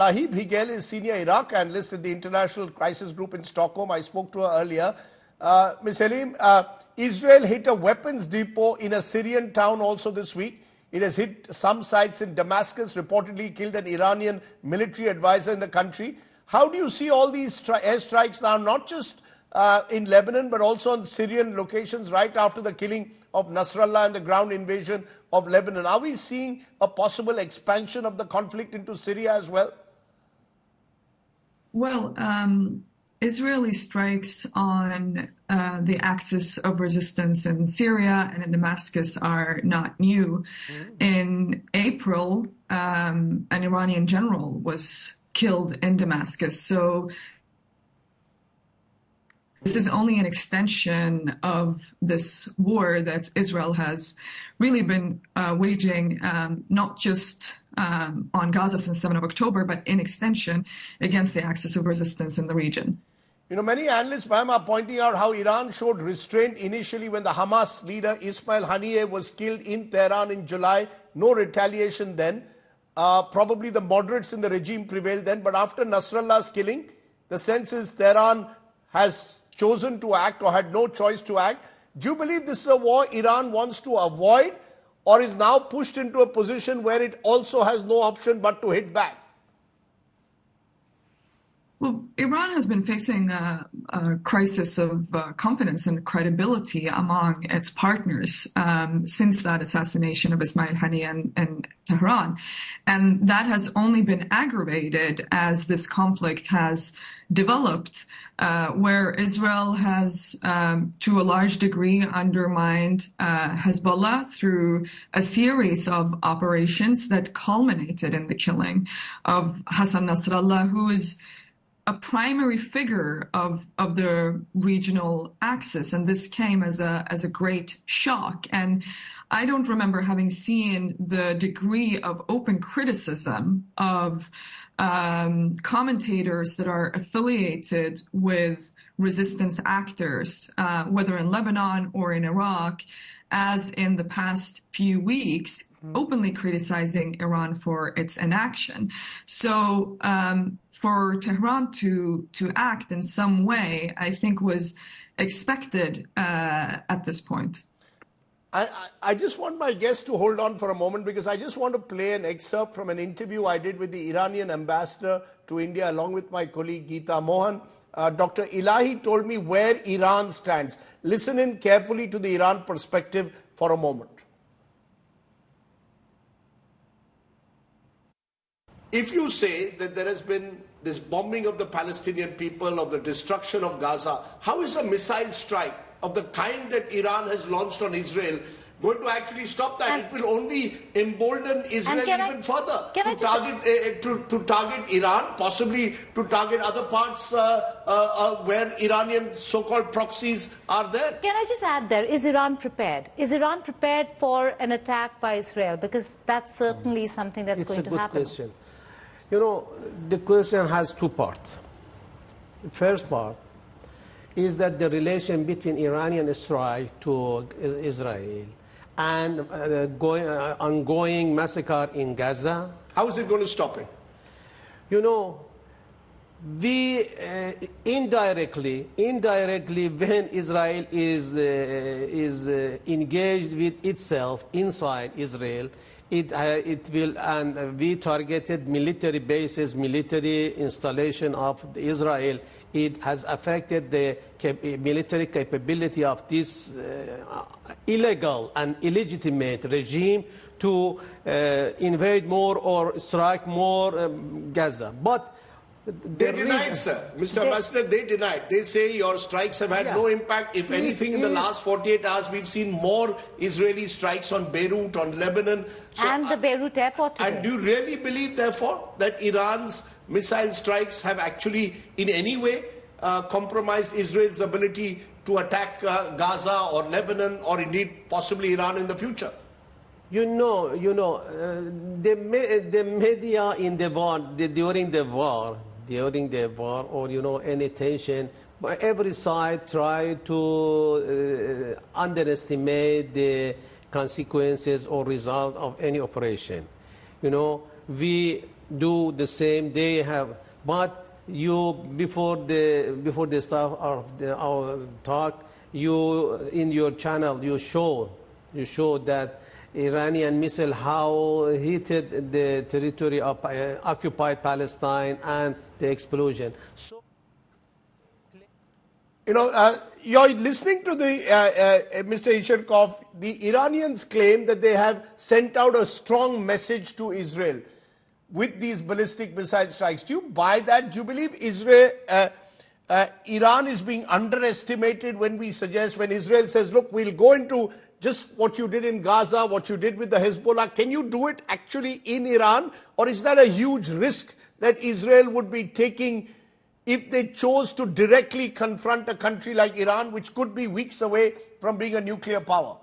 Lahib Higel is senior Iraq analyst at the International Crisis Group in Stockholm. I spoke to her earlier. Ms. Halim, Israel hit a weapons depot in a Syrian town also this week. It has hit some sites in Damascus, reportedly killed an Iranian military advisor in the country. How do you see all these airstrikes now, not just in Lebanon, but also on Syrian locations right after the killing of Nasrallah and the ground invasion of Lebanon? Are we seeing a possible expansion of the conflict into Syria as well? Well, Israeli strikes on the axis of resistance in Syria and in Damascus are not new. In April, an Iranian general was killed in Damascus. So this is only an extension of this war that Israel has really been waging, not just on Gaza since 7 of October, but in extension against the axis of resistance in the region. You know, many analysts, ma'am, are pointing out how Iran showed restraint initially when the Hamas leader Ismail Haniyeh was killed in Tehran in July. No retaliation then. Probably the moderates in the regime prevailed then. But after Nasrallah's killing, the sense is Tehran has chosen to act or had no choice to act. Do you believe this is a war Iran wants to avoid or is now pushed into a position where it also has no option but to hit back? Well, Iran has been facing a crisis of confidence and credibility among its partners since that assassination of Ismail Haniyeh in Tehran. And that has only been aggravated as this conflict has developed, where Israel has, to a large degree, undermined Hezbollah through a series of operations that culminated in the killing of Hassan Nasrallah, who is a primary figure of the regional axis, and this came as a great shock. And I don't remember having seen the degree of open criticism of commentators that are affiliated with resistance actors, whether in Lebanon or in Iraq, as in the past few weeks, openly criticizing Iran for its inaction. So for Tehran to act in some way, I think was expected at this point. I just want my guests to hold on for a moment because I just want to play an excerpt from an interview I did with the Iranian ambassador to India along with my colleague Geeta Mohan. Dr. Ilahi told me where Iran stands. Listen in carefully to the Iran perspective for a moment. If you say that there has been this bombing of the Palestinian people, of the destruction of Gaza, how is a missile strike of the kind that Iran has launched on Israel going to actually stop that? It will only embolden Israel even further to target Iran, possibly to target other parts where Iranian so-called proxies are there. Can I just add there, is Iran prepared? Is Iran prepared for an attack by Israel? Because that's certainly something that's going to happen. It's a good question. You know, the question has two parts. The first part is that the relation between Iranian strike to Israel and ongoing massacre in Gaza. How is it going to stop it? You know, we indirectly, when Israel is engaged with itself inside Israel, it will, and we targeted military bases, military installation of Israel. It has affected the military capability of this illegal and illegitimate regime to invade more or strike more Gaza. But they denied, sir. Mr. Ambassador, they denied. They say your strikes have had no impact. If anything, in the last 48 hours, we've seen more Israeli strikes on Beirut, on Lebanon. So, and the Beirut airport today. And do you really believe, therefore, that Iran's missile strikes have actually, in any way, compromised Israel's ability to attack Gaza or Lebanon or indeed possibly Iran in the future? You know, the media in the war, during the war, or any tension, every side tried to underestimate the consequences or result of any operation. You know, we do the same. They have, but you before the start of our talk, you in your channel you show that Iranian missile how hit the territory of occupied Palestine and the explosion. So, you know, you're listening to the Mr. Isherkov. The Iranians claim that they have sent out a strong message to Israel with these ballistic missile strikes. Do you buy that? Do you believe Iran is being underestimated when Israel says, look, we'll go into just what you did in Gaza, what you did with the Hezbollah? Can you do it actually in Iran? Or is that a huge risk that Israel would be taking if they chose to directly confront a country like Iran, which could be weeks away from being a nuclear power?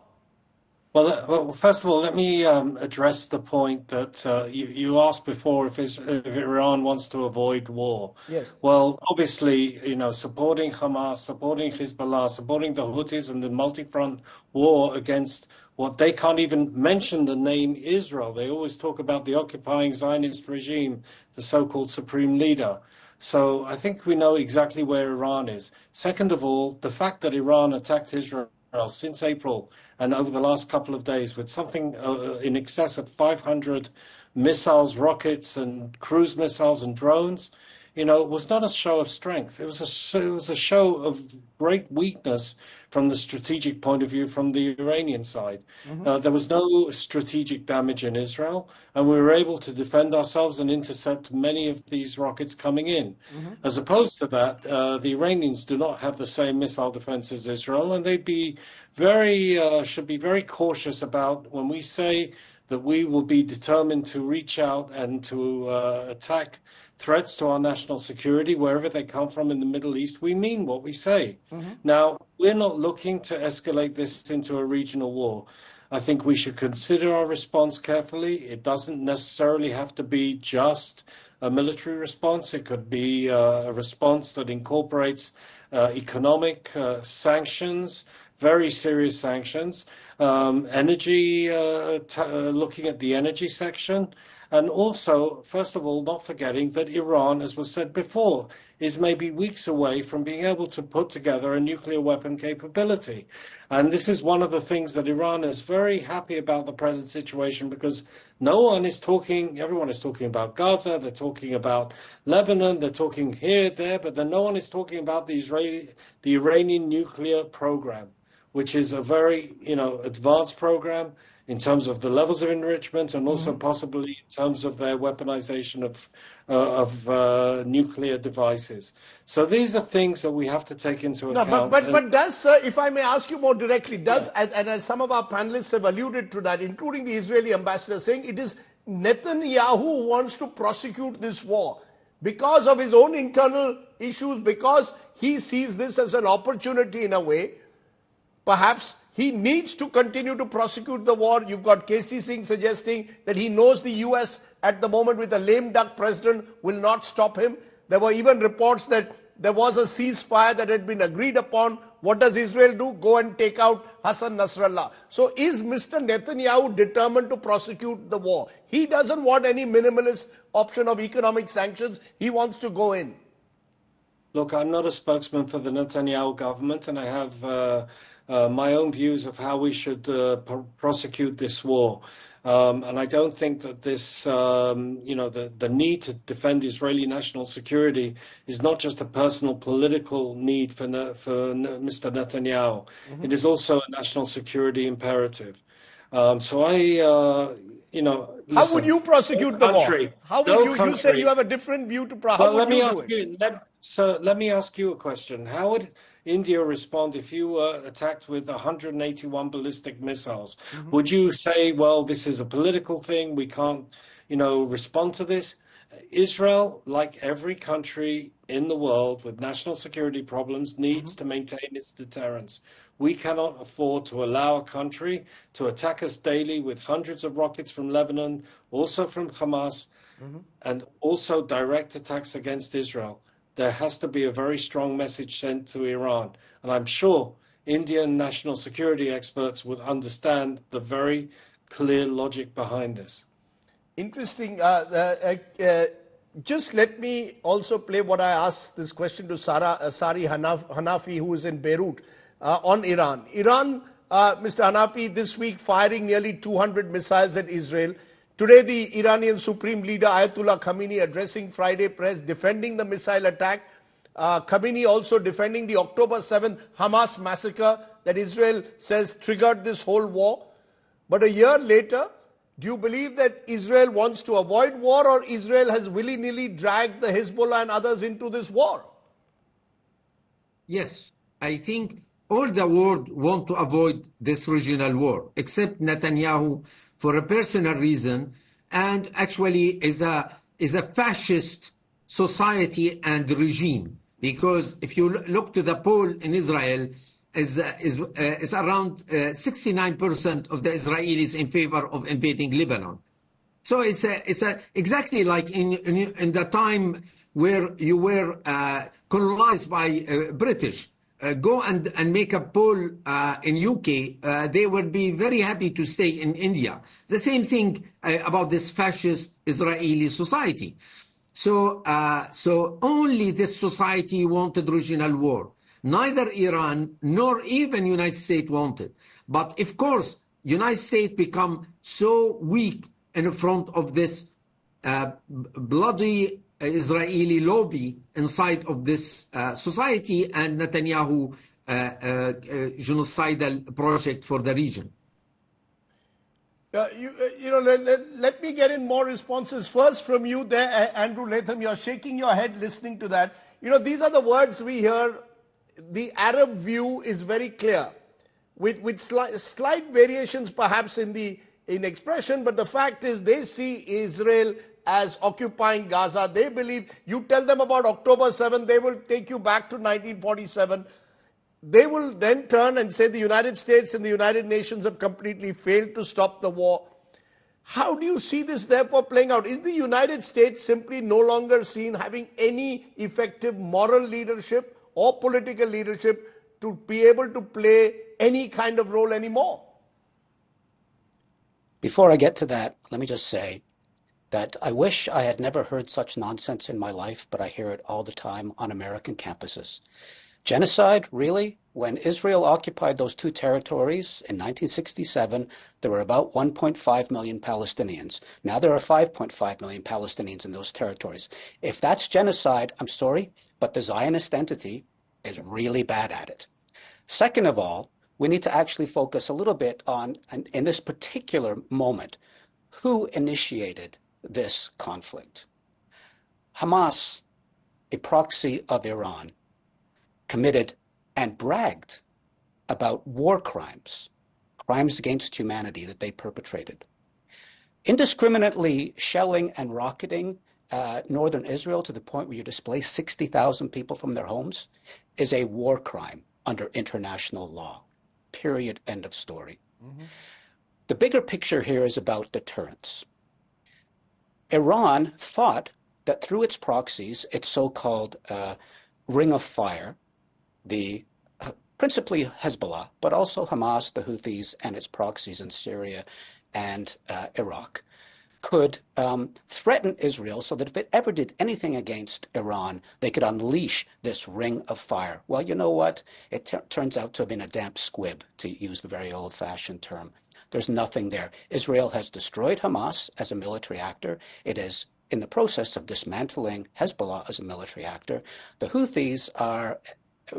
Well, first of all, let me address the point that you asked before if Iran wants to avoid war. Yes. Well, obviously, supporting Hamas, supporting Hezbollah, supporting the Houthis and the multi-front war against what they can't even mention the name Israel. They always talk about the occupying Zionist regime, the so-called supreme leader. So I think we know exactly where Iran is. Second of all, the fact that Iran attacked Israel since April and over the last couple of days with something in excess of 500 missiles, rockets, and cruise missiles and drones, was not a show of strength. It was a show of great weakness from the strategic point of view from the Iranian side. There was no strategic damage in Israel, and we were able to defend ourselves and intercept many of these rockets coming in. As opposed to that, the Iranians do not have the same missile defense as Israel, and they'd be should be very cautious about when we say that we will be determined to reach out and to attack threats to our national security, wherever they come from in the Middle East. We mean what we say. Now, we're not looking to escalate this into a regional war. I think we should consider our response carefully. It doesn't necessarily have to be just a military response. It could be a response that incorporates economic sanctions, very serious sanctions, energy, looking at the energy section, and also, first of all, not forgetting that Iran, as was said before, is maybe weeks away from being able to put together a nuclear weapon capability. And this is one of the things that Iran is very happy about the present situation, because everyone is talking about Gaza, they're talking about Lebanon, they're talking here, there, but then no one is talking about the Iranian nuclear program, which is a very, advanced program in terms of the levels of enrichment and also possibly in terms of their weaponization of nuclear devices. So these are things that we have to take into account. But does, if I may ask you more directly, and as some of our panelists have alluded to that, including the Israeli ambassador, saying it is Netanyahu who wants to prosecute this war because of his own internal issues, because he sees this as an opportunity in a way. Perhaps he needs to continue to prosecute the war. You've got KC Singh suggesting that he knows the US at the moment with a lame duck president will not stop him. There were even reports that there was a ceasefire that had been agreed upon. What does Israel do? Go and take out Hassan Nasrallah. So is Mr. Netanyahu determined to prosecute the war? He doesn't want any minimalist option of economic sanctions. He wants to go in. Look, I'm not a spokesman for the Netanyahu government, and I have my own views of how we should prosecute this war. And I don't think that this, the need to defend Israeli national security is not just a personal political need for Mr. Netanyahu. It is also a national security imperative. So how would you prosecute the war? How would you say you have a different view to prosecute? Let me ask you a question. How would India respond if you were attacked with 181 ballistic missiles? Would you say, well, this is a political thing, we can't, respond to this? Israel, like every country in the world with national security problems, needs to maintain its deterrence. We cannot afford to allow a country to attack us daily with hundreds of rockets from Lebanon, also from Hamas, and also direct attacks against Israel. There has to be a very strong message sent to Iran. And I'm sure Indian national security experts would understand the very clear logic behind this. Interesting. Just let me also play what I asked this question to Sari Hanafi, who is in Beirut, on Iran. Iran, Mr. Hanafi, this week firing nearly 200 missiles at Israel. Today, the Iranian Supreme Leader Ayatollah Khamenei addressing Friday press, defending the missile attack. Khamenei also defending the October 7th Hamas massacre that Israel says triggered this whole war. But a year later, do you believe that Israel wants to avoid war, or Israel has willy-nilly dragged the Hezbollah and others into this war? Yes, I think all the world want to avoid this regional war, except Netanyahu for a personal reason, and actually is a fascist society and regime. Because if you look to the poll in Israel, is around 69% of the Israelis in favor of invading Lebanon. So it's exactly like in the time where you were colonized by British. Go and make a poll in UK. They would be very happy to stay in India. The same thing about this fascist Israeli society. So only this society wanted regional war. Neither Iran nor even United States wanted. But of course, United States become so weak in front of this bloody Israeli lobby inside of this society and Netanyahu genocidal project for the region. Let me get in more responses. First from you there, Andrew Latham, you're shaking your head listening to that. These are the words we hear. The Arab view is very clear, with slight variations perhaps in expression, but the fact is they see Israel as occupying Gaza. They believe, you tell them about October 7th, they will take you back to 1947. They will then turn and say the United States and the United Nations have completely failed to stop the war. How do you see this therefore playing out? Is the United States simply no longer seen having any effective moral leadership or political leadership to be able to play any kind of role anymore? Before I get to that, let me just say that I wish I had never heard such nonsense in my life, but I hear it all the time on American campuses. Genocide, really? When Israel occupied those two territories in 1967, there were about 1.5 million Palestinians. Now there are 5.5 million Palestinians in those territories. If that's genocide, I'm sorry, but the Zionist entity is really bad at it. Second of all, we need to actually focus a little bit on, in this particular moment, who initiated this conflict. Hamas, a proxy of Iran, committed and bragged about war crimes, crimes against humanity that they perpetrated. Indiscriminately shelling and rocketing northern Israel to the point where you displace 60,000 people from their homes is a war crime under international law. Period. End of story. Mm-hmm. The bigger picture here is about deterrence. Iran thought that through its proxies, its so-called ring of fire, the principally Hezbollah, but also Hamas, the Houthis, and its proxies in Syria and Iraq, could threaten Israel so that if it ever did anything against Iran, they could unleash this ring of fire. Well, you know what? It turns out to have been a damp squib, to use the very old-fashioned term. There's nothing there. Israel has destroyed Hamas as a military actor. It is in the process of dismantling Hezbollah as a military actor. The Houthis are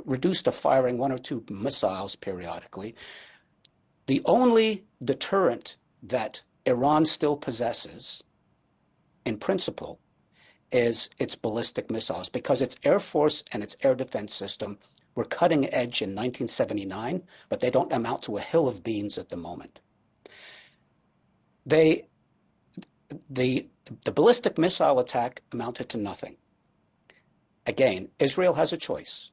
reduced to firing one or two missiles periodically. The only deterrent that Iran still possesses, in principle, is its ballistic missiles, because its air force and its air defense system were cutting edge in 1979, but they don't amount to a hill of beans at the moment. The ballistic missile attack amounted to nothing. Again, Israel has a choice.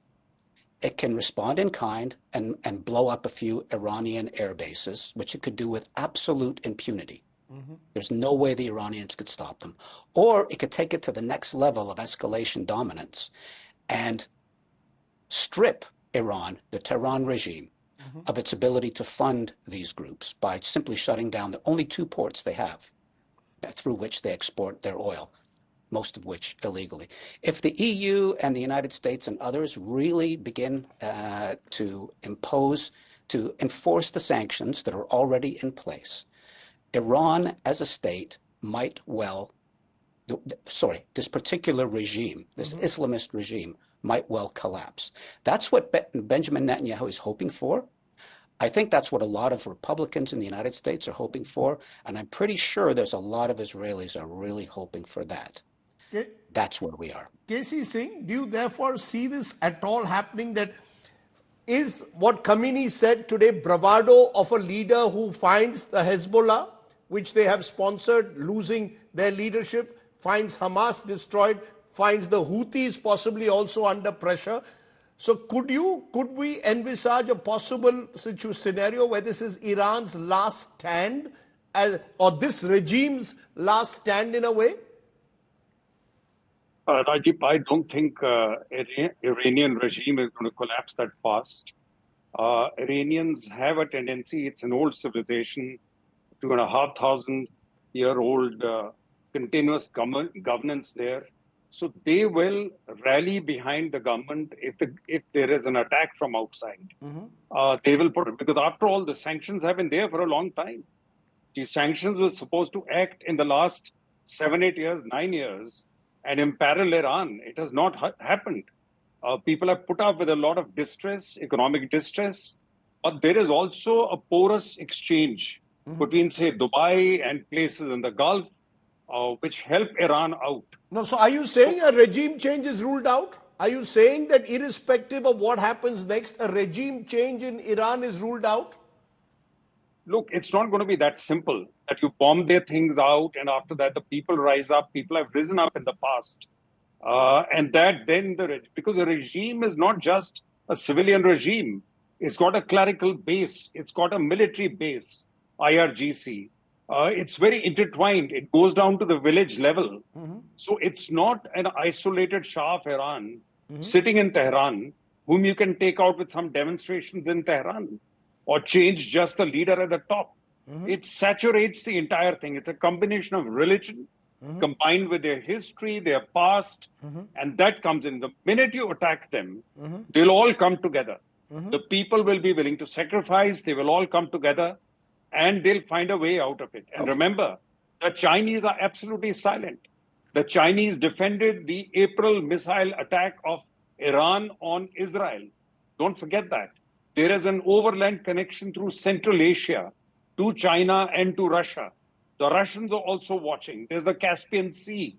It can respond in kind and blow up a few Iranian air bases, which it could do with absolute impunity. Mm-hmm. There's no way the Iranians could stop them. Or it could take it to the next level of escalation dominance and strip Iran, the Tehran regime, mm-hmm. of its ability to fund these groups by simply shutting down the only two ports they have. through which they export their oil, most of which illegally. If the EU and the United States and others really begin to enforce the sanctions that are already in place, Iran as a state might well, this particular regime, this Islamist regime, might well collapse. That's what Benjamin Netanyahu is hoping for. I think that's what a lot of Republicans in the United States are hoping for, and I'm pretty sure there's a lot of Israelis are really hoping for that. That's where we are. KC Singh, do you therefore see this at all happening? That is what Khamenei said today, bravado of a leader who finds the Hezbollah, which they have sponsored, losing their leadership, finds Hamas destroyed, finds the Houthis possibly also under pressure. So could we envisage a possible scenario where this is Iran's last stand, or this regime's last stand in a way? Rajdeep, I don't think Iranian regime is going to collapse that fast. Iranians have a tendency, it's an old civilization, 2,500-year-old continuous governance there. So they will rally behind the government if there is an attack from outside. They will put it, because after all, the sanctions have been there for a long time. These sanctions were supposed to act in the last 7, 8 years, 9 years, and imperil Iran. It has not happened. People have put up with a lot of distress, economic distress, but there is also a porous exchange between, say, Dubai and places in the Gulf, which help Iran out. No, so are you saying a regime change is ruled out? Are you saying that irrespective of what happens next, a regime change in Iran is ruled out? Look, it's not going to be that simple that you bomb their things out and after that the people rise up. People have risen up in the past. And that then, because the regime is not just a civilian regime. It's got a clerical base. It's got a military base, IRGC. It's very intertwined. It goes down to the village level. So it's not an isolated Shah of Iran sitting in Tehran, whom you can take out with some demonstrations in Tehran or change just the leader at the top. It saturates the entire thing. It's a combination of religion combined with their history, their past, and that comes in. The minute you attack them, they'll all come together. The people will be willing to sacrifice. They will all come together. And they'll find a way out of it. And remember, the Chinese are absolutely silent. The Chinese defended the April missile attack of Iran on Israel. Don't forget that. There is an overland connection through Central Asia to China and to Russia. The Russians are also watching. There's the Caspian Sea,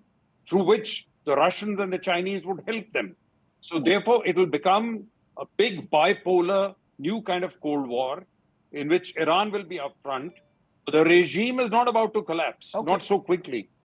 through which the Russians and the Chinese would help them. So therefore, it will become a big bipolar, new kind of Cold War, in which Iran will be up front. The regime is not about to collapse, not so quickly.